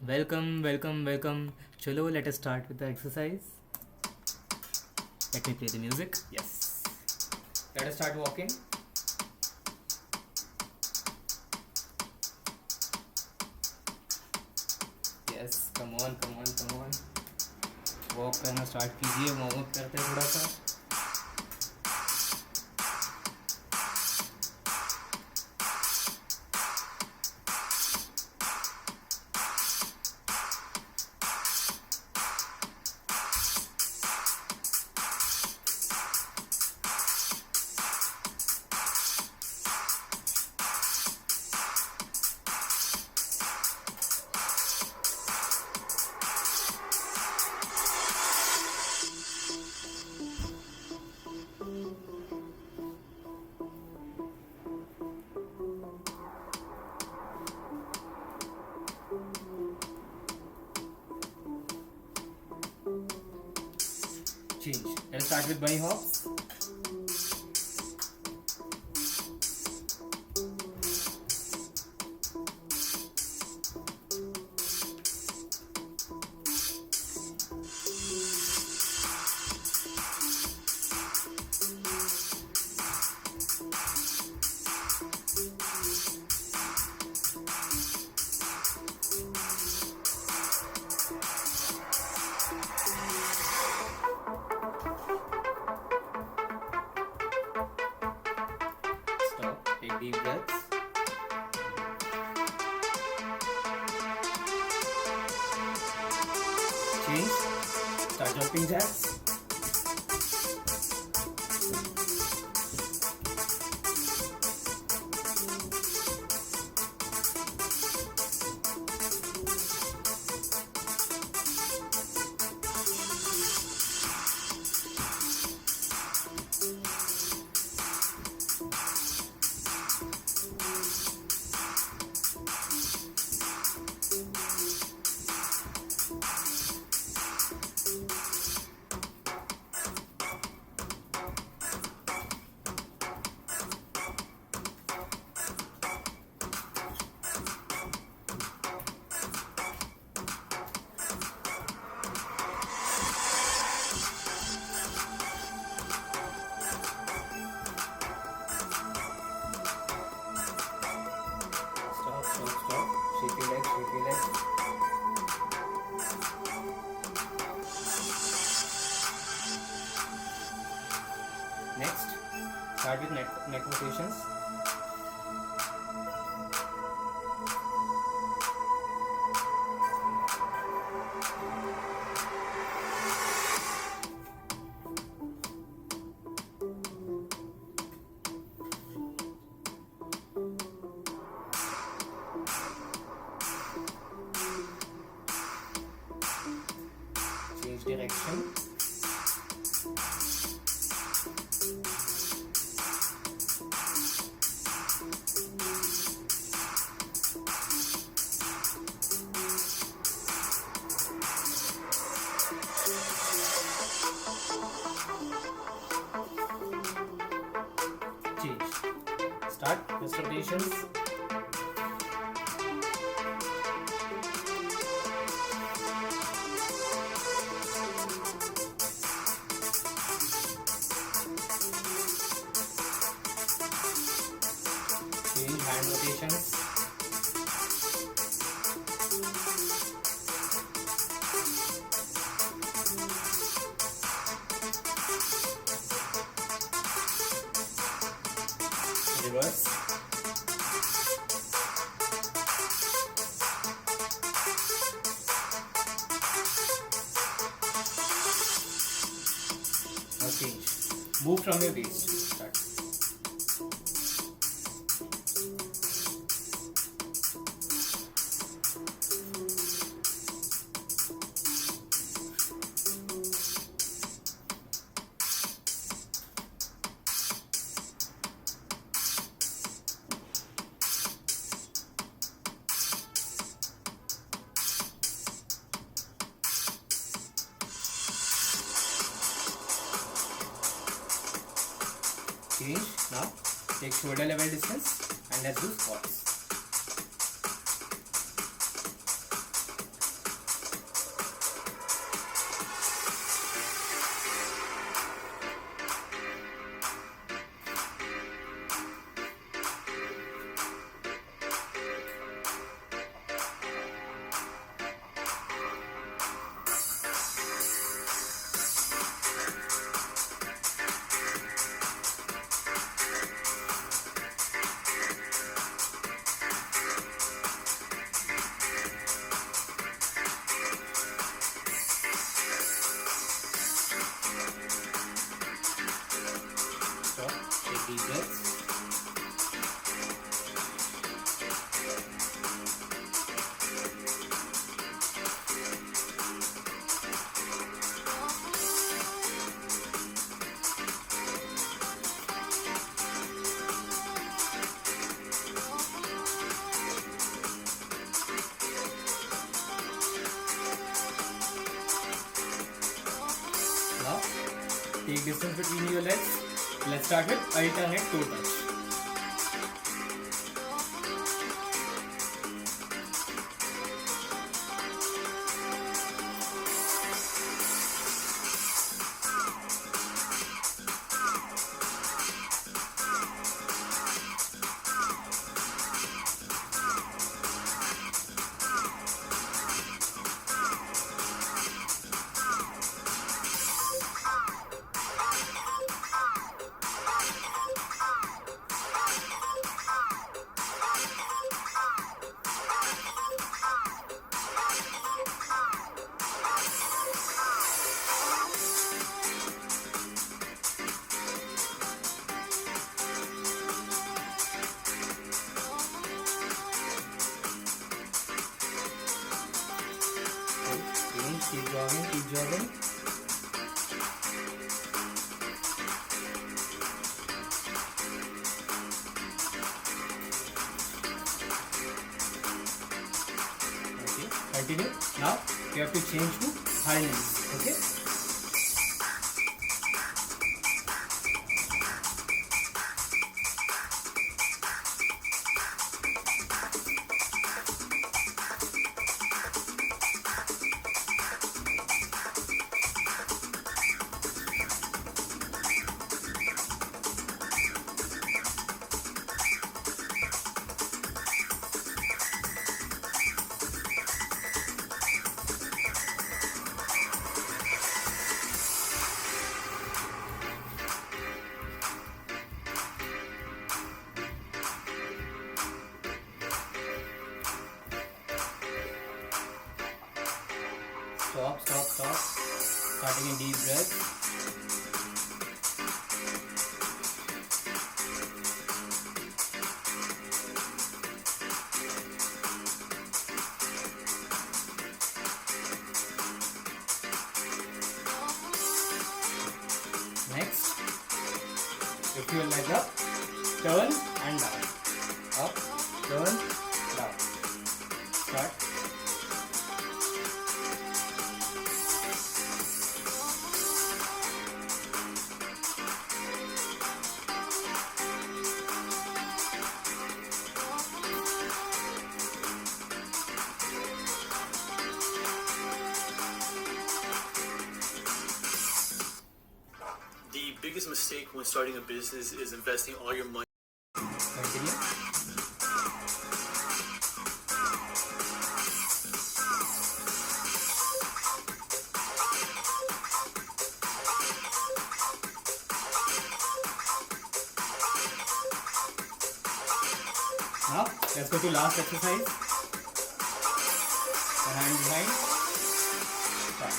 Welcome, welcome, welcome. Chalo, let us start with the exercise. Let me play the music. Yes. Let us start walking. Yes, come on, come on, come on. Walk करना start कीजिए. Warm up करते हैं थोड़ा सा. Change. Let's start with bunny hops. Stop. Take deep breaths. Change. Start jumping jacks. Stop, stop, stop. Shake your legs, shake your legs. Next, start with neck rotations. Change direction. Change. Start wrist rotations. Change hand rotations. Reverse. Now change. Move from your waist. Start. Change. Now take shoulder level distance and let's do squats. Deep breaths. Now, take distance between your legs. Let's start with alternate toe touch. Keep jogging, keep jogging. Okay, continue. Now you have to change to high knees. Okay. Stop, stop, stop. Starting a deep breath. Next, lift your leg up, turn and down. Up, turn, down. Start. The biggest mistake when starting a business is investing all your money. Continue. Now, let's go to last exercise. The hand behind. Start.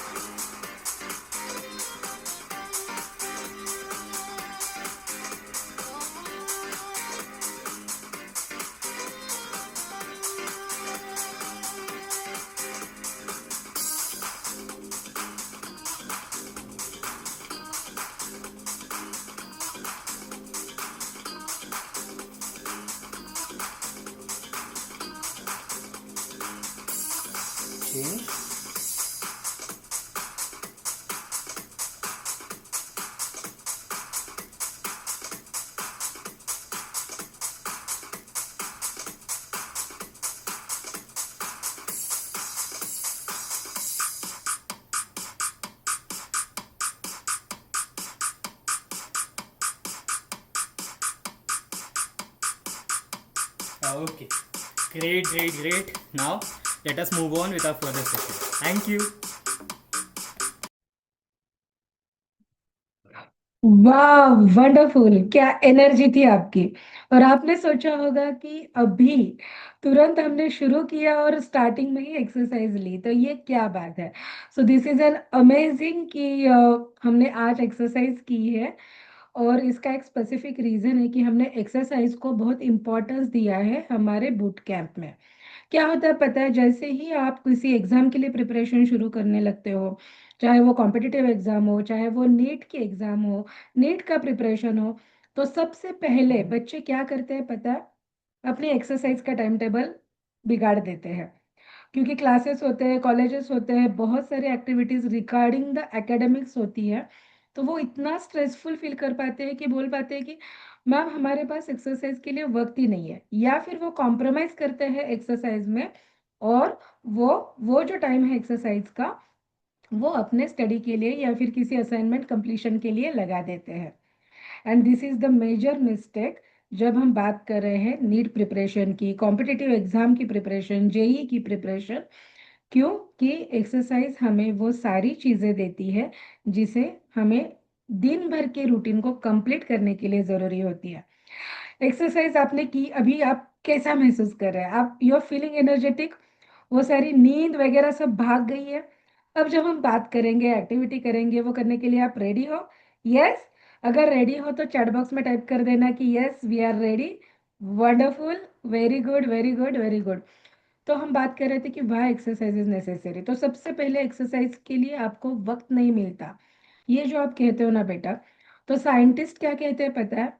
Change. Okay, great, great, great. Now let us move on with our further session. Thank you. वाह wonderful, क्या energy थी आपकी। और आपने सोचा होगा कि अभी तुरंत हमने शुरू किया और स्टार्टिंग में ही एक्सरसाइज ली, तो ये क्या बात है। So this is an amazing कि हमने आज एक्सरसाइज की है और इसका एक स्पेसिफिक रीज़न है कि हमने एक्सरसाइज को बहुत इम्पोर्टेंस दिया है हमारे बूट कैंप में। क्या होता है पता है, जैसे ही आप किसी एग्ज़ाम के लिए प्रिपरेशन शुरू करने लगते हो, चाहे वो कॉम्पिटिटिव एग्ज़ाम हो, चाहे वो नीट की एग्ज़ाम हो, नीट का प्रिपरेशन हो, तो सबसे पहले बच्चे क्या करते हैं पता है? अपनी एक्सरसाइज का टाइम टेबल बिगाड़ देते हैं। क्योंकि क्लासेस होते हैं, कॉलेजेस होते हैं, बहुत सारी एक्टिविटीज़ रिगार्डिंग द एकेडमिक्स होती है, तो वो इतना स्ट्रेसफुल फ़ील कर पाते हैं कि बोल पाते हैं कि मैम हमारे पास एक्सरसाइज के लिए वक़्त ही नहीं है, या फिर वो कॉम्प्रोमाइज़ करते हैं एक्सरसाइज में और वो जो टाइम है एक्सरसाइज का, वो अपने स्टडी के लिए या फिर किसी असाइनमेंट कंप्लीशन के लिए लगा देते हैं। And this is the major mistake जब हम बात कर रहे हैं नीट प्रिपरेशन की, कॉम्पिटिटिव एग्ज़ाम की प्रिपरेशन, जेईई की प्रिपरेशन। क्योंकि एक्सरसाइज हमें वो सारी चीज़ें देती है जिसे हमें दिन भर के रूटीन को कंप्लीट करने के लिए ज़रूरी होती है। एक्सरसाइज आपने की, अभी आप कैसा महसूस कर रहे हैं? आप यू आर फीलिंग एनर्जेटिक? वो सारी नींद वगैरह सब भाग गई है? अब जब हम बात करेंगे, एक्टिविटी करेंगे, वो करने के लिए आप रेडी हो? यस? अगर रेडी हो तो चैट बॉक्स में टाइप कर देना कि yes we are ready. Wonderful, very good, very good, very good. तो हम बात कर रहे थे कि वाई एक्सरसाइज इज नेसेसरी। तो सबसे पहले एक्सरसाइज के लिए आपको वक्त नहीं मिलता, ये जो आप कहते हो ना बेटा, तो साइंटिस्ट क्या कहते हैं पता है?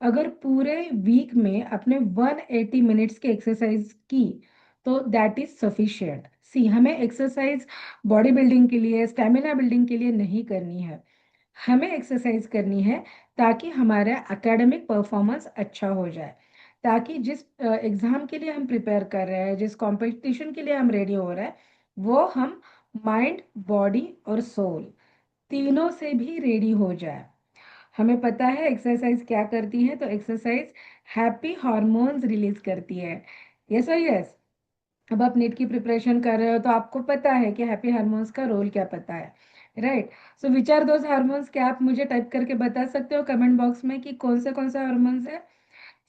अगर पूरे वीक में आपने 180 मिनट्स की एक्सरसाइज की तो दैट इज सफिशिएंट। सी, हमें एक्सरसाइज बॉडी बिल्डिंग के लिए, स्टेमिना बिल्डिंग के लिए नहीं करनी है, हमें एक्सरसाइज करनी है ताकि हमारा एकेडमिक परफॉर्मेंस अच्छा हो जाए, ताकि जिस एग्ज़ाम के लिए हम प्रिपेयर कर रहे हैं, जिस कॉम्पिटिशन के लिए हम रेडी हो रहे हैं, वो हम माइंड, बॉडी और सोल तीनों से भी रेडी हो जाए। हमें पता है एक्सरसाइज क्या करती है, तो एक्सरसाइज हैप्पी हार्मोन्स रिलीज करती है। यस और यस। अब आप नीट की प्रिपरेशन कर रहे हो तो आपको पता है कि हैप्पी हार्मोन्स का रोल क्या पता है, right? So which are those hormones? क्या आप मुझे टाइप करके बता सकते हो कमेंट बॉक्स में कि कौन से हार्मोन्स है?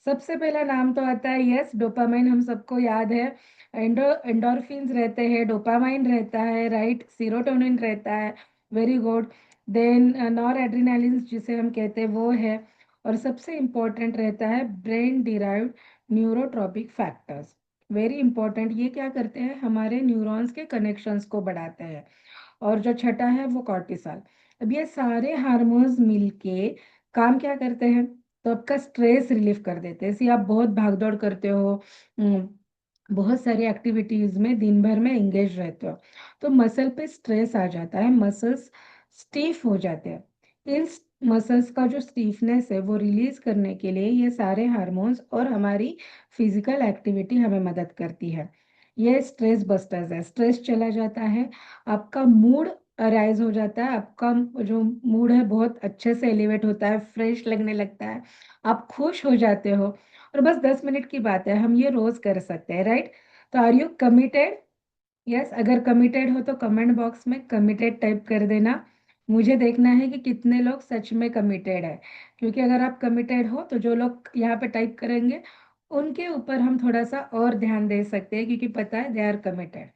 सबसे पहला नाम तो आता है यस, डोपामाइन, हम सबको याद है। एंडोर्फिन्स रहते हैं, डोपामाइन रहता है, राइट, सीरोटोनिन रहता है, very good. Then noradrenaline जिसे हम कहते हैं वो है, और सबसे इम्पोर्टेंट रहता है brain derived neurotropic factors. Very important, ये क्या करते हैं? हमारे न्यूरॉन्स के कनेक्शंस को बढ़ाते हैं। और जो छठा है वो कॉर्टिसॉल। अब ये सारे हार्मोन्स मिलके काम क्या करते हैं? तो आपका स्ट्रेस रिलीफ कर देते हैं। सी, आप बहुत भागदौड़ करते हो, बहुत सारी एक्टिविटीज में दिन भर में एंगेज रहते हो, तो मसल पे स्ट्रेस आ जाता है, मसल्स स्टीफ हो जाते हैं। इन मसल्स का जो स्टीफनेस है वो रिलीज करने के लिए ये सारे हार्मोन्स और हमारी फिजिकल एक्टिविटी हमें मदद करती है। ये स्ट्रेस बस्टर्स है, स्ट्रेस चला जाता है, आपका मूड अराइज हो जाता है, आपका जो मूड है बहुत अच्छे से एलिवेट होता है, फ्रेश लगने लगता है, आप खुश हो जाते हो। और बस 10 मिनट की बात है, हम ये रोज कर सकते हैं, राइट? तो आर यू कमिटेड? यस, अगर कमिटेड हो तो कमेंट बॉक्स में कमिटेड टाइप कर देना। मुझे देखना है कि कितने लोग सच में कमिटेड है, क्योंकि अगर आप कमिटेड हो तो जो लोग यहाँ पे टाइप करेंगे उनके ऊपर हम थोड़ा सा और ध्यान दे सकते हैं, क्योंकि पता है दे आर कमिटेड।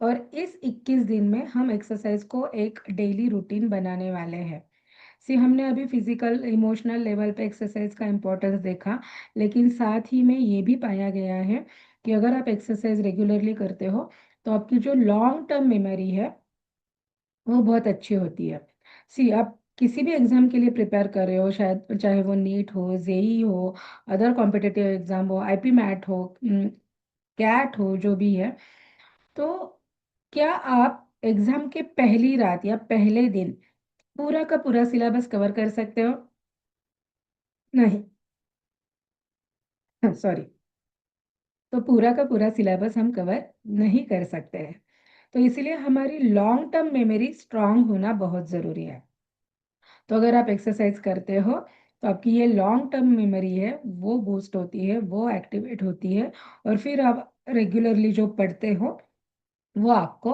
और इस 21 दिन में हम एक्सरसाइज को एक डेली रूटीन बनाने वाले हैं। सी, हमने अभी फिजिकल इमोशनल लेवल पे एक्सरसाइज का इम्पोर्टेंस देखा, लेकिन साथ ही में ये भी पाया गया है कि अगर आप एक्सरसाइज रेगुलरली करते हो तो आपकी जो लॉन्ग टर्म मेमोरी है वो बहुत अच्छी होती है। सी, आप किसी भी एग्जाम के लिए प्रिपेयर कर रहे हो, शायद चाहे वो नीट हो, जेई हो, अदर कॉम्पिटिटिव एग्जाम हो, आईपी मैट हो, कैट हो, जो भी है, तो क्या आप एग्जाम के पहली रात या पहले दिन पूरा का पूरा सिलेबस कवर कर सकते हो? नहीं। सॉरी। तो पूरा का पूरा सिलेबस हम कवर नहीं कर सकते हैं, तो इसीलिए हमारी लॉन्ग टर्म मेमोरी स्ट्रांग होना बहुत ज़रूरी है। तो अगर आप एक्सरसाइज करते हो तो आपकी ये लॉन्ग टर्म मेमोरी है वो बूस्ट होती है, वो एक्टिवेट होती है, और फिर आप रेगुलरली जो पढ़ते हो वो आपको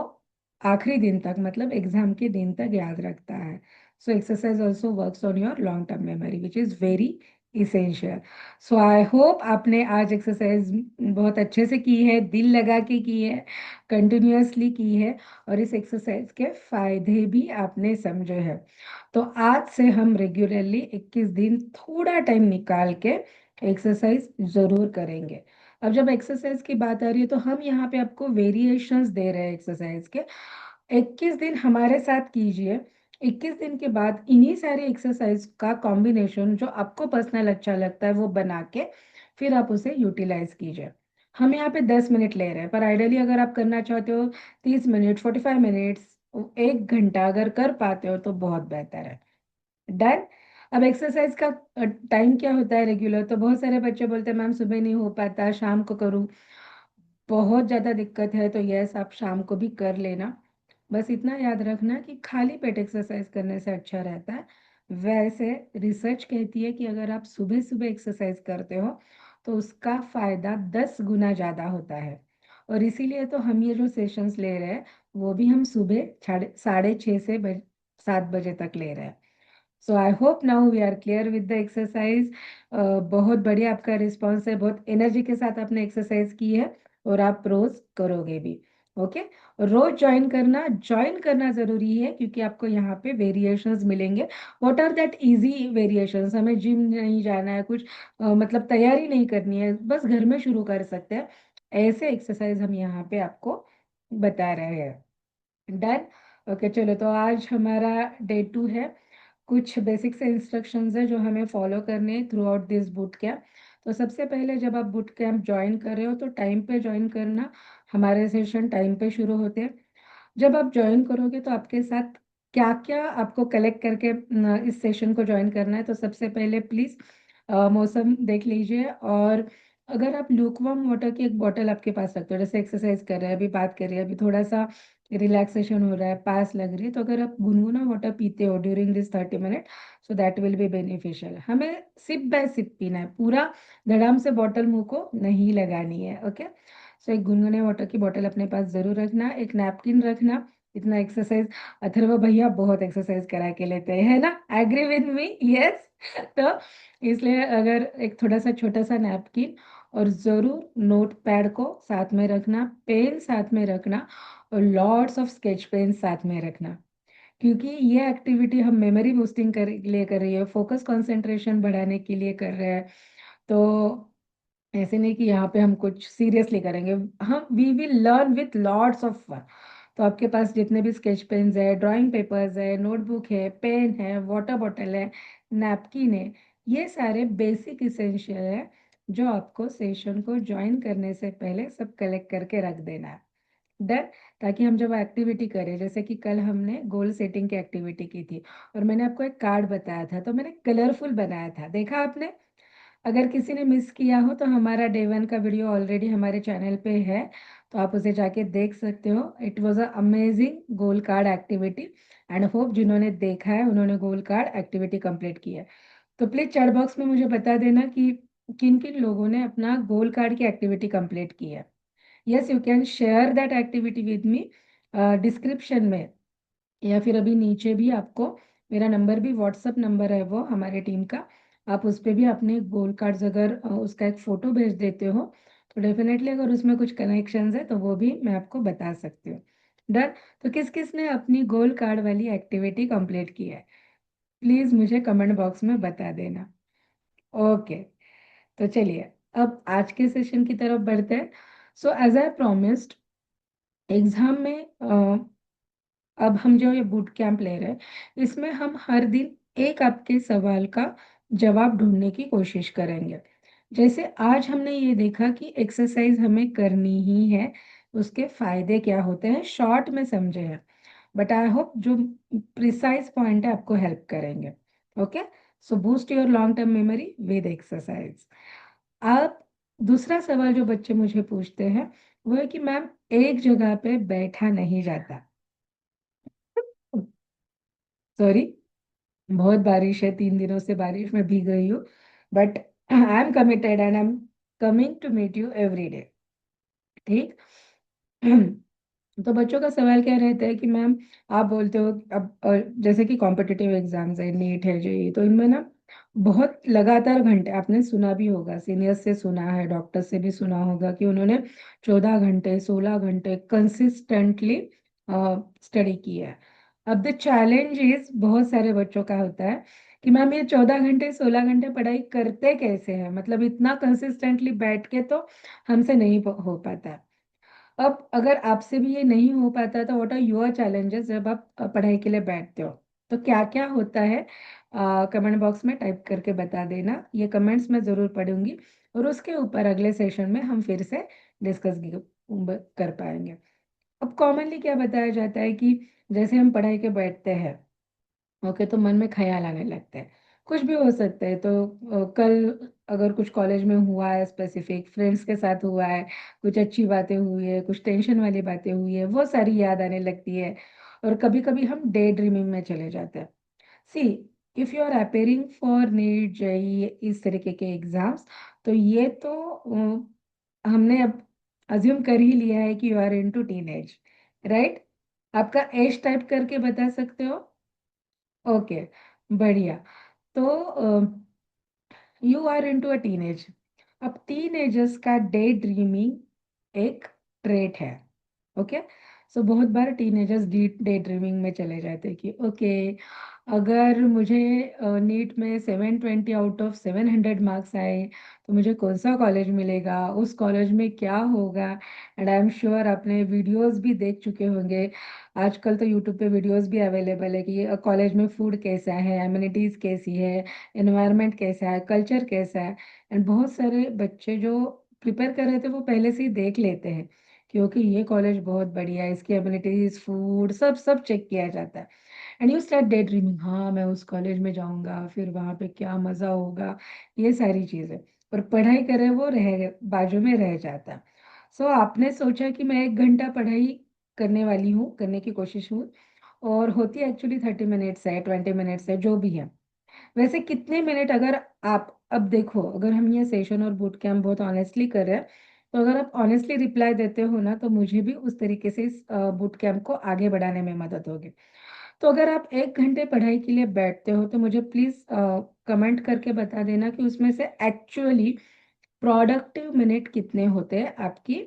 आखिरी दिन तक, मतलब एग्जाम के दिन तक याद रखता है। So exercise also works on your long term memory which is very essential. So I hope आपने आज एक्सरसाइज बहुत अच्छे से की है, दिल लगा के की है, कंटिन्यूअसली की है, और इस एक्सरसाइज के फायदे भी आपने समझे हैं। तो आज से हम रेगुलरली 21 दिन थोड़ा टाइम निकाल के एक्सरसाइज ज़रूर करेंगे। अब जब एक्सरसाइज की बात आ रही है तो हम यहाँ पे आपको वेरिएशंस दे रहे हैं एक्सरसाइज के। 21 दिन हमारे साथ कीजिए। 21 दिन के बाद इन्हीं सारे एक्सरसाइज का कॉम्बिनेशन जो आपको पर्सनल अच्छा लगता है वो बना के फिर आप उसे यूटिलाइज कीजिए। हम यहाँ पे 10 मिनट ले रहे हैं, पर आइडियली अगर आप करना चाहते हो 30 मिनट, 45 मिनट्स, 1 घंटा अगर कर पाते हो तो बहुत बेहतर है। डन। अब एक्सरसाइज का टाइम क्या होता है रेगुलर, तो बहुत सारे बच्चे बोलते हैं मैम सुबह नहीं हो पाता, शाम को करूँ। बहुत ज़्यादा दिक्कत है तो यस, आप शाम को भी कर लेना। बस इतना याद रखना कि खाली पेट एक्सरसाइज करने से अच्छा रहता है। वैसे रिसर्च कहती है कि अगर आप सुबह सुबह एक्सरसाइज करते हो तो उसका फायदा 10 गुना ज़्यादा होता है। और इसीलिए तो हम ये जो सेशंस ले रहे हैं वो भी हम सुबह 6:30 से 7 बजे तक ले रहे हैं। So I hope now we are clear with the exercise. बहुत बढ़िया आपका रिस्पॉन्स है, बहुत एनर्जी के साथ आपने एक्सरसाइज की है और आप रोज करोगे भी। ओके। रोज ज्वाइन करना जरूरी है क्योंकि आपको यहाँ पे वेरिएशंस मिलेंगे। What are that easy variations, हमें जिम नहीं जाना है, कुछ मतलब तैयारी नहीं करनी है, बस घर में शुरू कर सकते हैं। ऐसे एक्सरसाइज हम यहाँ पे आपको बता रहे हैं। डन। ओके चलो, तो आज हमारा डे 2 है। कुछ बेसिक से इंस्ट्रक्शंस है जो हमें फॉलो करने हैं through out this boot camp. तो सबसे पहले जब आप बूट कैम्प ज्वाइन कर रहे हो तो टाइम पे ज्वाइन करना। हमारे सेशन टाइम पे शुरू होते हैं। जब आप ज्वाइन करोगे तो आपके साथ क्या क्या आपको कलेक्ट करके इस सेशन को ज्वाइन करना है, तो सबसे पहले प्लीज मौसम देख लीजिए। और अगर आप लूकवार्म वाटर की एक बॉटल आपके पास रखते हो, जैसे एक्सरसाइज कर रहे हैं, अभी बात कर रहे हैं, अभी थोड़ा सा रिलैक्सेशन हो रहा है, पास लग रही है, तो अगर आप गुनगुना वाटर पीते हो during this 30 minute, so that will be beneficial. हमें सिप बाय सिप पीना है, पूरा धड़ाम से बॉटल मुंह को नहीं लगानी है। ओके। सो एक गुनगुने वाटर की बॉटल अपने पास जरूर रखना, एक नैपकिन रखना। इतना एक्सरसाइज अथर्व भैया बहुत एक्सरसाइज करा के लेते हैं, है ना? Agree with me? यस। तो इसलिए अगर एक थोड़ा सा छोटा सा नैपकिन, और जरूर नोट पैड को साथ में रखना, पेन साथ में रखना, और लॉट्स ऑफ स्केच पेन साथ में रखना। क्योंकि ये एक्टिविटी हम मेमोरी बूस्टिंग कर लिए कर रही है, फोकस कंसंट्रेशन बढ़ाने के लिए कर रहे हैं। तो ऐसे नहीं कि यहाँ पे हम कुछ सीरियसली करेंगे, हम we will learn with lots of fun. तो आपके पास जितने भी स्केच पेन्स है, ड्राइंग पेपर्स है, नोटबुक है, पेन है, वाटर बॉटल है, नैपकिन है, ये सारे बेसिक इसेंशियल है जो आपको सेशन को ज्वाइन करने से पहले सब कलेक्ट करके रख देना है। डन। ताकि हम जब एक्टिविटी करें, जैसे कि कल हमने गोल सेटिंग की एक्टिविटी की थी और मैंने आपको एक कार्ड बताया था, तो मैंने कलरफुल बनाया था, देखा आपने? अगर किसी ने मिस किया हो तो हमारा डे 1 का वीडियो ऑलरेडी हमारे चैनल पे है, तो आप उसे जाके देख सकते हो। It was a amazing goal card activity, and hope जिन्होंने देखा है उन्होंने गोल कार्ड एक्टिविटी कंप्लीट की है। तो प्लीज चैट बॉक्स में मुझे बता देना कि किन किन लोगों ने अपना गोल कार्ड की एक्टिविटी कंप्लीट की है। Yes, you can share that activity with me description में, या फिर अभी नीचे भी आपको मेरा नंबर भी, व्हाट्सअप नंबर है वो हमारे टीम का, आप उस पर भी अपने गोल कार्ड्स अगर उसका एक फ़ोटो भेज देते हो तो डेफिनेटली अगर उसमें कुछ कनेक्शंस है तो वो भी मैं आपको बता सकती हूँ। डन। तो किस किस ने अपनी गोल कार्ड वाली एक्टिविटी कंप्लीट की है, प्लीज़ मुझे कमेंट बॉक्स में बता देना। ओके। तो चलिए अब आज के सेशन की तरफ बढ़ते हैं। So as I promised, exam में अब हम जो ये बूट कैंप ले रहे हैं इसमें हम हर दिन एक आपके सवाल का जवाब ढूंढने की कोशिश करेंगे। जैसे आज हमने ये देखा कि एक्सरसाइज हमें करनी ही है, उसके फायदे क्या होते हैं शॉर्ट में समझे हैं, बट आई होप जो प्रिसाइज पॉइंट है आपको हेल्प करेंगे। Okay. So boost your long term memory with exercise. अब दूसरा सवाल जो बच्चे मुझे पूछते हैं वो है कि मैम एक जगह पे बैठा नहीं जाता। सॉरी, बहुत बारिश है, 3 दिनों से बारिश में भीग रही हूँ, but I am committed and I am coming to meet you every day. ठीक। तो बच्चों का सवाल क्या रहता है कि मैम आप बोलते हो अब जैसे कि कॉम्पिटिटिव एग्जाम्स है, नीट है, जेई, तो इनमें ना बहुत लगातार घंटे, आपने सुना भी होगा, सीनियर्स से सुना है, डॉक्टर से भी सुना होगा कि उन्होंने 14 घंटे 16 घंटे कंसिस्टेंटली स्टडी की है। अब द चैलेंज इज, बहुत सारे बच्चों का होता है कि मैम ये 14 घंटे 16 घंटे पढ़ाई करते कैसे हैं, मतलब इतना कंसिस्टेंटली बैठ के तो हमसे नहीं हो पाता है। अब अगर आपसे भी ये नहीं हो पाता तो व्हाट आर योर चैलेंजेस जब आप पढ़ाई के लिए बैठते हो, तो क्या क्या होता है कमेंट बॉक्स में टाइप करके बता देना, ये कमेंट्स मैं ज़रूर पढ़ूंगी और उसके ऊपर अगले सेशन में हम फिर से डिस्कस कर पाएंगे। अब कॉमनली क्या बताया जाता है कि जैसे हम पढ़ाई के बैठते हैं, ओके, तो मन में ख्याल आने लगते हैं, कुछ भी हो सकते हैं। तो कल अगर कुछ कॉलेज में हुआ है, स्पेसिफिक फ्रेंड्स के साथ हुआ है, कुछ अच्छी बातें हुई है, कुछ टेंशन वाली बातें हुई है, वो सारी याद आने लगती है। और कभी कभी हम डे ड्रीमिंग में चले जाते हैं। See, if you are appearing for NEET JEE इस तरीके के एग्जाम्स, तो ये तो हमने अब अज्यूम कर ही लिया है कि you are into teenage, right? आपका एज टाइप करके बता सकते हो? ओके, बढ़िया। तो you are into a teenage. अब टीनेजर्स का डे ड्रीमिंग एक ट्रेट है, ओके। सो बहुत बार टीनेजर्स डे ड्रीमिंग में चले जाते हैं कि ओके, अगर मुझे नीट में 720 आउट ऑफ 700 मार्क्स आए तो मुझे कौन सा कॉलेज मिलेगा, उस कॉलेज में क्या होगा। एंड आई एम श्योर आपने वीडियोस भी देख चुके होंगे, आजकल तो यूट्यूब पे वीडियोस भी अवेलेबल है कि कॉलेज में फूड कैसा है, एमिनिटीज कैसी है, एनवायरनमेंट कैसा है, कल्चर कैसा है। एंड बहुत सारे बच्चे जो प्रिपेयर कर रहे थे वो पहले से ही देख लेते हैं क्योंकि ये कॉलेज बहुत बढ़िया है, इसकी एबिलिटीज, फूड, सब सब चेक किया जाता है। And you start day dreaming, हाँ मैं उस कॉलेज में जाऊंगा, फिर वहां पे क्या मजा होगा, ये सारी चीजें। और पढ़ाई करे वो रह बाजू में रह जाता है। सो आपने सोचा कि मैं 1 घंटा पढ़ाई करने वाली हूँ, करने की कोशिश हूँ, और होती एक्चुअली 30 मिनट्स है, 20 मिनट्स है, जो भी है। वैसे कितने मिनट, अगर आप अब देखो, अगर हम ये सेशन और बूट कैम्प बहुत ऑनेस्टली कर रहे हैं, तो अगर आप ऑनेस्टली रिप्लाई देते हो ना, तो मुझे भी उस तरीके से इस बूट कैम्प को आगे बढ़ाने में मदद होगी। तो अगर आप 1 घंटे पढ़ाई के लिए बैठते हो तो मुझे प्लीज कमेंट करके बता देना कि उसमें से एक्चुअली प्रोडक्टिव मिनट कितने होते हैं आपकी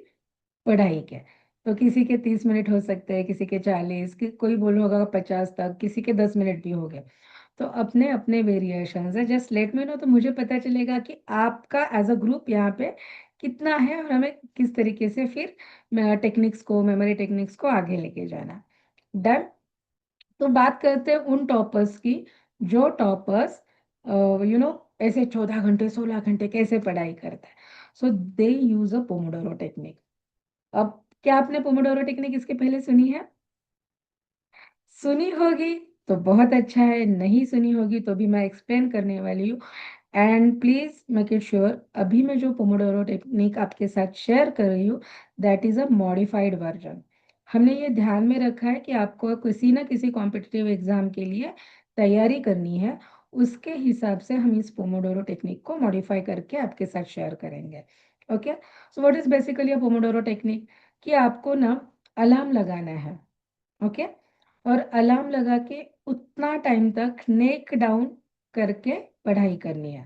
पढ़ाई के। तो किसी के 30 मिनट हो सकते हैं, किसी के 40, कोई बोलो होगा 50 तक, किसी के 10 मिनट भी हो गए। तो अपने अपने वेरिएशंस है, जस्ट लेट मी नो, तो मुझे पता चलेगा कि आपका एज अ ग्रुप यहाँ पे कितना है और हमें किस तरीके से फिर टेक्निक्स को, मेमोरी टेक्निक्स को आगे लेके जाना। डन। तो बात करते हैं उन टॉपर्स की, जो टॉपर्स ऐसे 14 घंटे 16 घंटे कैसे पढ़ाई करते हैं। सो दे यूज अ पोमोडोरो टेक्निक। अब क्या आपने पोमोडोरो टेक्निक इसके पहले सुनी है? सुनी होगी तो बहुत अच्छा है, नहीं सुनी होगी तो भी मैं एक्सप्लेन करने वाली हूँ। And please make it sure, अभी मैं जो पोमोडोरो टेक्निक आपके साथ शेयर कर रही हूँ, that is a modified version. हमने ये ध्यान में रखा है कि आपको किसी ना किसी कॉम्पिटिटिव एग्जाम के लिए तैयारी करनी है, उसके हिसाब से हम इस पोमोडोरो टेक्निक को मॉडिफाई करके आपके साथ शेयर करेंगे। Okay, so what is basically a Pomodoro technique, कि आपको ना अलार्म लगाना है, ओके, और अलार्म लगा के उतना टाइम तक नेक डाउन करके पढ़ाई करनी है।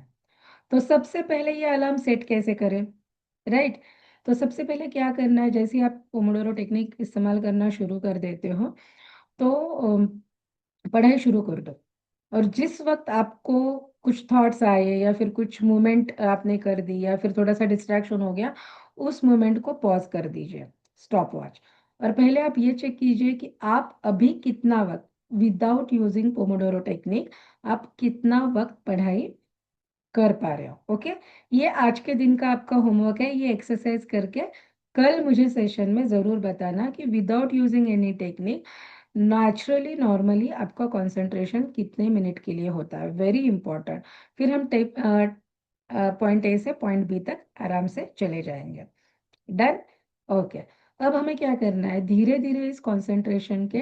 तो सबसे पहले ये अलार्म सेट कैसे करें, राइट? तो सबसे पहले क्या करना है, जैसे ही आप पोमोडोरो टेक्निक इस्तेमाल करना शुरू कर देते हो, तो पढ़ाई शुरू कर दो। और जिस वक्त आपको कुछ थॉट्स आए या फिर कुछ मूवमेंट आपने कर दी या फिर थोड़ा सा डिस्ट्रैक्शन हो गया, उस मूवमेंट को पॉज कर दीजिए, स्टॉप वॉच। और पहले आप ये चेक कीजिए कि आप अभी कितना वक्त, विदाउट यूजिंग पोमोडोरो टेक्निक, आप कितना वक्त पढ़ाई कर पा रहे हो। ओके, ये आज के दिन का आपका होमवर्क है, ये एक्सरसाइज करके कल मुझे सेशन में जरूर बताना कि without using any technique naturally normally आपका कंसंट्रेशन कितने मिनट के लिए होता है, वेरी इंपॉर्टेंट। फिर हम पॉइंट ए से पॉइंट बी तक आराम से चले जाएंगे। डन। ओके, अब हमें क्या करना है, धीरे धीरे इस कंसंट्रेशन के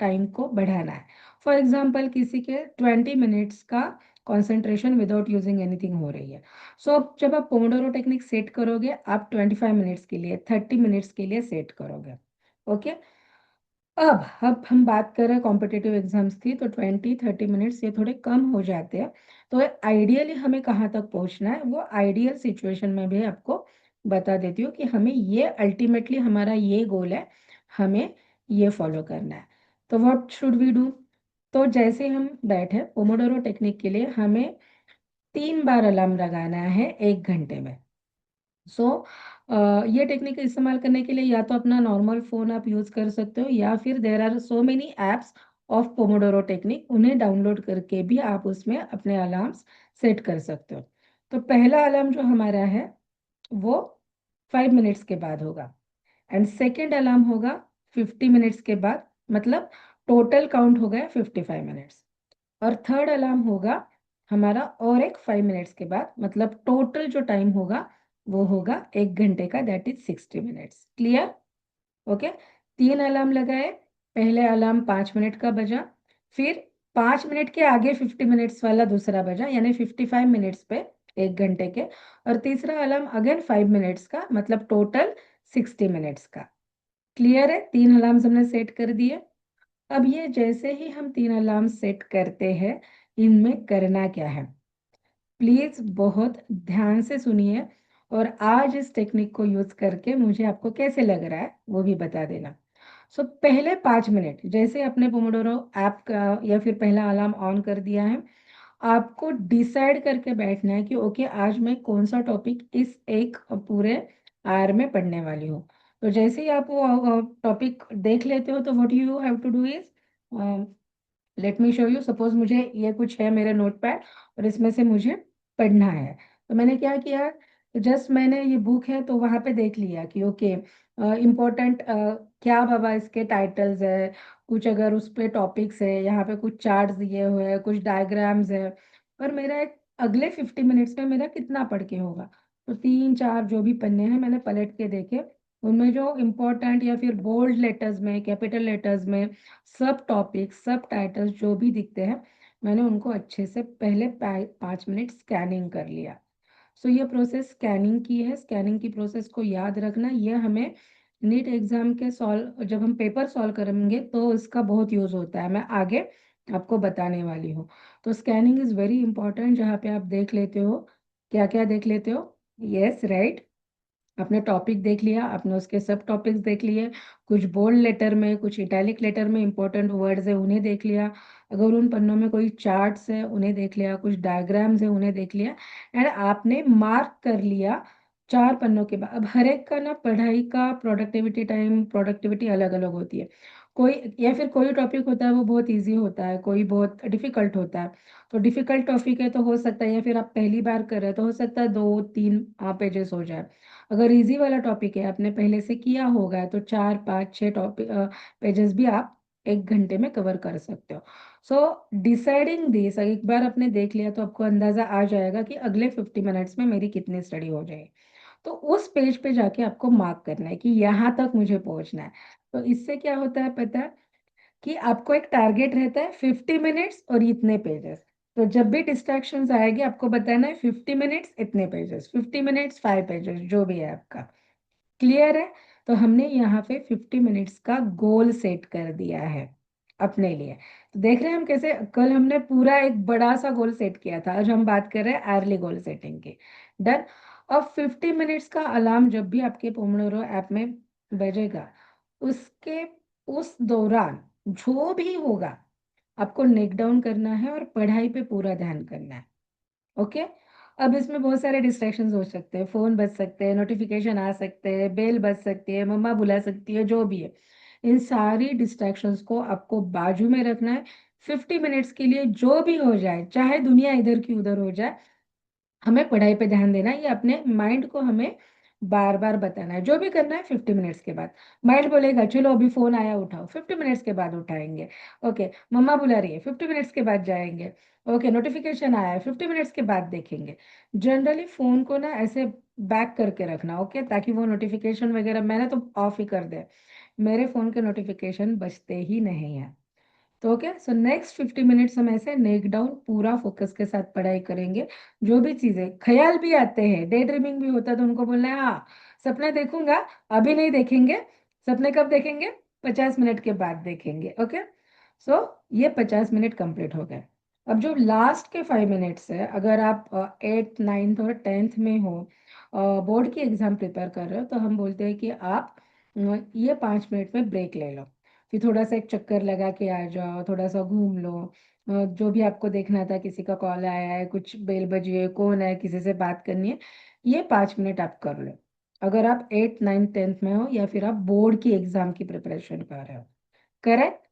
टाइम को बढ़ाना है। फॉर एग्जांपल किसी के 20 मिनट्स का कंसंट्रेशन विदाउट यूजिंग एनीथिंग हो रही है। सो अब जब आप पोमोडोरो टेक्निक सेट करोगे, आप 25 मिनट्स के लिए, 30 मिनट्स के लिए सेट करोगे। ओके, अब हम बात कर रहे हैं कॉम्पिटिटिव एग्जाम्स की, तो 20-30 मिनट्स ये थोड़े कम हो जाते हैं। तो आइडियली हमें कहाँ तक पहुँचना है वो आइडियल सिचुएशन में भी आपको बता देती हूँ कि हमें ये अल्टीमेटली हमारा ये गोल है, हमें ये फॉलो करना है। तो व्हाट शुड वी डू? तो जैसे हम बैठे पोमोडोरो टेक्निक के लिए हमें 3 बार अलार्म लगाना है 1 घंटे में। सो ये टेक्निक इस्तेमाल करने के लिए या तो अपना नॉर्मल फोन आप यूज कर सकते हो, या फिर there are so many apps of pomodoro technique, उन्हें डाउनलोड करके भी आप उसमें अपने अलार्म्स सेट कर सकते हो। तो पहला अलार्म जो हमारा है वो 5 मिनट्स के बाद होगा, एंड सेकेंड अलार्म होगा 50 मिनट्स के बाद, मतलब टोटल काउंट हो गया 55 मिनट्स। और थर्ड अलार्म होगा हमारा और एक 5 मिनट्स के बाद, मतलब टोटल जो टाइम होगा वो होगा 1 घंटे का, that is 60 minutes. Clear? Okay. 3 alarm लगाए, पहले अलार्म 5 मिनट का बजा, फिर 5 मिनट के आगे 50 मिनट्स वाला दूसरा बजा, यानी 55 मिनट्स पे 1 घंटे के, और तीसरा अलार्म अगेन 5 मिनट्स का, मतलब टोटल 60 मिनट्स का। क्लियर है? 3 अलार्म हमने सेट कर दिए। अब ये जैसे ही हम 3 अलार्म सेट करते हैं, इनमें करना क्या है, प्लीज बहुत ध्यान से सुनिए, और आज इस टेक्निक को यूज करके मुझे आपको कैसे लग रहा है वो भी बता देना। सो पहले 5 मिनट जैसे अपने पोमोडोरो ऐप का या फिर पहला अलार्म ऑन कर दिया है, आपको डिसाइड करके बैठना है कि ओके आज मैं कौन सा टॉपिक इस एक पूरे आवर में पढ़ने वाली हूँ। तो जैसे ही आप वो टॉपिक देख लेते हो, तो what you have to do is, let me show you. Suppose मुझे ये कुछ है मेरे नोट पैड और इसमें से मुझे पढ़ना है, तो मैंने क्या किया, जस्ट मैंने ये बुक है तो वहां पे देख लिया कि ओके इम्पोर्टेंट क्या बाबा इसके टाइटल्स है, कुछ अगर उस पे टॉपिक्स है, यहाँ पे कुछ चार्ट्स दिए हुए हैं, कुछ डायग्राम्स है, और मेरा एक अगले 50 मिनट्स में मेरा कितना पढ़ के होगा। तो 3-4 जो भी पन्ने हैं मैंने पलट के देखे, उनमें जो इम्पोर्टेंट या फिर बोल्ड लेटर्स में, कैपिटल लेटर्स में, सब टॉपिक सब टाइटल्स जो भी दिखते हैं, मैंने उनको अच्छे से पहले 5 मिनट स्कैनिंग कर लिया। सो ये प्रोसेस स्कैनिंग की है। स्कैनिंग की प्रोसेस को याद रखना, ये हमें नीट एग्जाम के सॉल्व जब हम पेपर सॉल्व करेंगे तो इसका बहुत यूज होता है, मैं आगे आपको बताने वाली हूँ। तो स्कैनिंग इज वेरी इंपॉर्टेंट, जहाँ पे आप देख लेते हो, क्या क्या देख लेते हो, यस राइट, आपने टॉपिक देख लिया, आपने उसके सब टॉपिक्स देख लिए, कुछ बोल्ड लेटर में कुछ इटैलिक लेटर में इंपॉर्टेंट वर्ड्स है उन्हें देख लिया, अगर उन पन्नों में कोई चार्ट्स है उन्हें देख लिया, कुछ डायग्राम्स है उन्हें देख लिया, एंड आपने मार्क कर लिया 4 पन्नों के बाद। अब हर एक का ना पढ़ाई का प्रोडक्टिविटी टाइम प्रोडक्टिविटी अलग अलग होती है, कोई या फिर कोई टॉपिक होता है वो बहुत इजी होता है, कोई बहुत डिफिकल्ट होता है। तो डिफिकल्ट टॉपिक है तो हो सकता है, या फिर आप पहली बार कर रहे हो तो हो सकता है 2-3 पेजेस हो जाए। अगर इजी वाला टॉपिक है आपने पहले से किया होगा तो 4-5-6 टॉपिक पेजेस भी आप 1 घंटे में कवर कर सकते हो। सो डिसाइडिंग दिस, एक बार आपने देख लिया तो आपको अंदाजा आ जाएगा कि अगले 50 मिनट्स में मेरी कितनी स्टडी हो जाएगी। तो उस पेज पे जाके आपको मार्क करना है कि यहाँ तक मुझे पहुंचना है। तो इससे क्या होता है पता है, कि आपको एक टारगेट रहता है 50 मिनट्स और इतने पेजेस। तो जब भी डिस्ट्रैक्शंस आएगी आपको बताना है 50 मिनट्स इतने पेजेस, 50 मिनट्स 5 पेजेस, जो भी है आपका। क्लियर है? तो हमने यहाँ पे 50 मिनट्स का गोल सेट कर दिया है अपने लिए। तो देख रहे हैं हम कैसे, कल हमने पूरा एक बड़ा सा गोल सेट किया था, आज हम बात कर रहे हैं अर्ली गोल सेटिंग की। डन। अब 50 मिनट्स का अलार्म जब भी आपके पोमोडोरो ऐप में बजेगा, उसके उस दौरान जो भी होगा आपको नेक डाउन करना है और पढ़ाई पे पूरा ध्यान करना है। ओके। अब इसमें बहुत सारे डिस्ट्रैक्शंस हो सकते हैं, फोन बज सकते हैं, नोटिफिकेशन आ सकते हैं, बेल बज सकती है, मम्मा बुला सकती है, जो भी है, इन सारी डिस्ट्रैक्शंस को आपको बाजू में रखना है। 50 मिनट्स के लिए जो भी हो जाए, चाहे दुनिया इधर की उधर हो जाए, हमें पढ़ाई पे ध्यान देना है। ये अपने माइंड को हमें बार बार बताना है, जो भी करना है 50 मिनट्स के बाद। माइंड बोलेगा चलो अभी फोन आया उठाओ, 50 मिनट्स के बाद उठाएंगे। ओके, मम्मा बुला रही है, 50 मिनट्स के बाद जाएंगे। ओके, नोटिफिकेशन आया है, 50 मिनट्स के बाद देखेंगे। जनरली फोन को ना ऐसे बैक करके रखना, ओके, ताकि वो नोटिफिकेशन वगैरह, मैंने तो ऑफ ही कर दे, मेरे फोन के नोटिफिकेशन बजते ही नहीं है। तो ओके, सो नेक्स्ट 50 मिनट्स हम ऐसे नेक डाउन पूरा फोकस के साथ पढ़ाई करेंगे। जो भी चीजें ख्याल भी आते हैं, डे ड्रीमिंग भी होता है, तो उनको बोलना है हाँ सपने देखूंगा, अभी नहीं देखेंगे। सपने कब देखेंगे? 50 मिनट के बाद देखेंगे। ओके, सो ये 50 मिनट कंप्लीट हो गए। अब जो लास्ट के 5 मिनट्स है, अगर आप 8th 9th और 10th में हो, बोर्ड की एग्जाम प्रिपेयर कर रहे हो, तो हम बोलते हैं कि आप ये 5 मिनट में ब्रेक ले लो, फिर थोड़ा सा एक चक्कर लगा के आ जाओ, थोड़ा सा घूम लो, जो भी आपको देखना था, किसी का कॉल आया है, कुछ बेल बजी है, कौन है, किसी से बात करनी है, ये 5 मिनट आप कर लो। अगर आप 8th 9th 10th में हो या फिर आप बोर्ड की एग्जाम की प्रिपरेशन कर रहे हो, करेक्ट।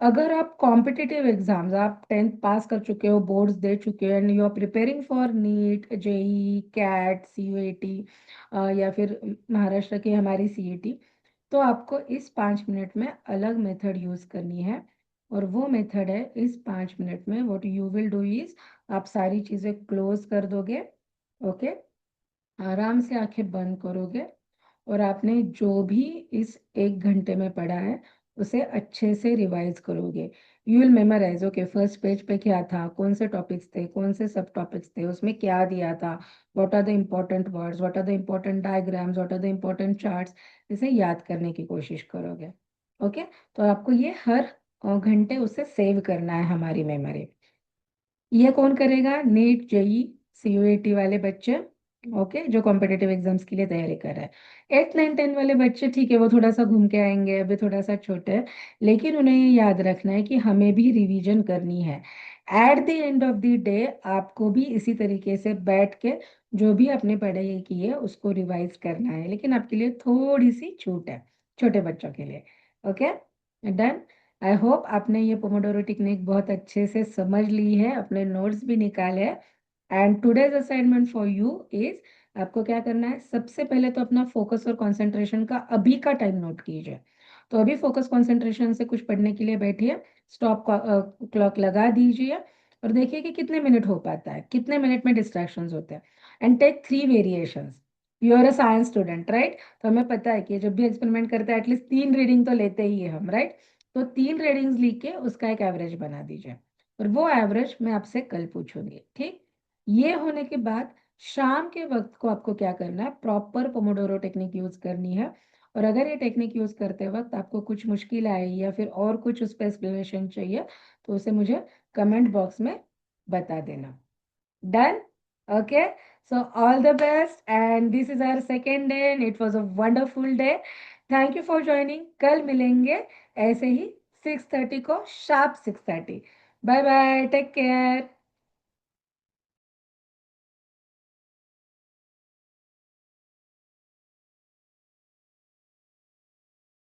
अगर आप कॉम्पिटिटिव एग्जाम्स, आप 10th पास कर चुके हो, बोर्ड्स दे चुके हो, and you are preparing for NEET, JEE, CAT, CUET, या फिर महाराष्ट्र की हमारी सीईटी, तो आपको इस 5 मिनट में अलग मेथड यूज करनी है। और वो मेथड है, इस 5 मिनट में what you will do is, आप सारी चीजें क्लोज कर दोगे। ओके, आराम से आंखें बंद करोगे, और आपने जो भी इस 1 घंटे में पढ़ा है उसे अच्छे से रिवाइज करोगे। You will memorise, okay first page पे क्या था, कौन से टॉपिक्स थे, कौन से सब टॉपिक्स थे, उसमें क्या दिया था, what are the important words, what are the important diagrams, what are the important charts, इसे याद करने की कोशिश करोगे। ओके, तो आपको ये हर घंटे उसे सेव करना है हमारी मेमोरी। ये कौन करेगा? नीट, जेई, सीयूईटी वाले बच्चे, ओके, जो कॉम्पिटेटिव एग्जाम्स के लिए तैयारी कर रहे हैं। 8th 9th 10th वाले बच्चे, ठीक है, वो थोड़ा सा घूम के आएंगे, अभी थोड़ा सा छोटे हैं, लेकिन उन्हें ये याद रखना है कि हमें भी रिवीजन करनी है। At the end of the day आपको भी इसी तरीके से बैठ के जो भी आपने पढ़ाई की है उसको रिवाइज करना है, लेकिन आपके लिए थोड़ी सी छूट है, छोटे बच्चों के लिए। Okay, done. आई होप आपने ये पोमोडोरो टेक्निक बहुत अच्छे से समझ ली है, अपने नोट्स भी निकाले हैं। And today's assignment for you is, आपको क्या करना है, सबसे पहले तो अपना फोकस और कंसंट्रेशन का अभी का टाइम नोट कीजिए। तो अभी फोकस कंसंट्रेशन से कुछ पढ़ने के लिए बैठिए, स्टॉप क्लॉक लगा दीजिए, और देखिए कि कितने मिनट हो पाता है, कितने मिनट में डिस्ट्रैक्शंस होते हैं, and take 3 variations. You are a science student, right? तो हमें पता है कि जब भी एक्सपेरिमेंट करते हैं एटलीस्ट 3 रीडिंग तो लेते ही है हम, राइट? तो 3 रीडिंग्स लिख उसका एक एवरेज बना दीजिए, और वो एवरेज मैं आपसे कल पूछूंगी, ठीक? ये होने के बाद शाम के वक्त को आपको क्या करना है, प्रॉपर पोमोडोरो टेक्निक यूज करनी है। और अगर ये टेक्निक यूज करते वक्त आपको कुछ मुश्किल आई या फिर और कुछ उस पर एक्सप्लेनेशन चाहिए, तो उसे मुझे कमेंट बॉक्स में बता देना। Done? Okay, so all the best, and this is our second day and it was a wonderful day. Thank you for joining. कल मिलेंगे ऐसे ही 6:30 को, sharp 6:30। Bye bye, take care.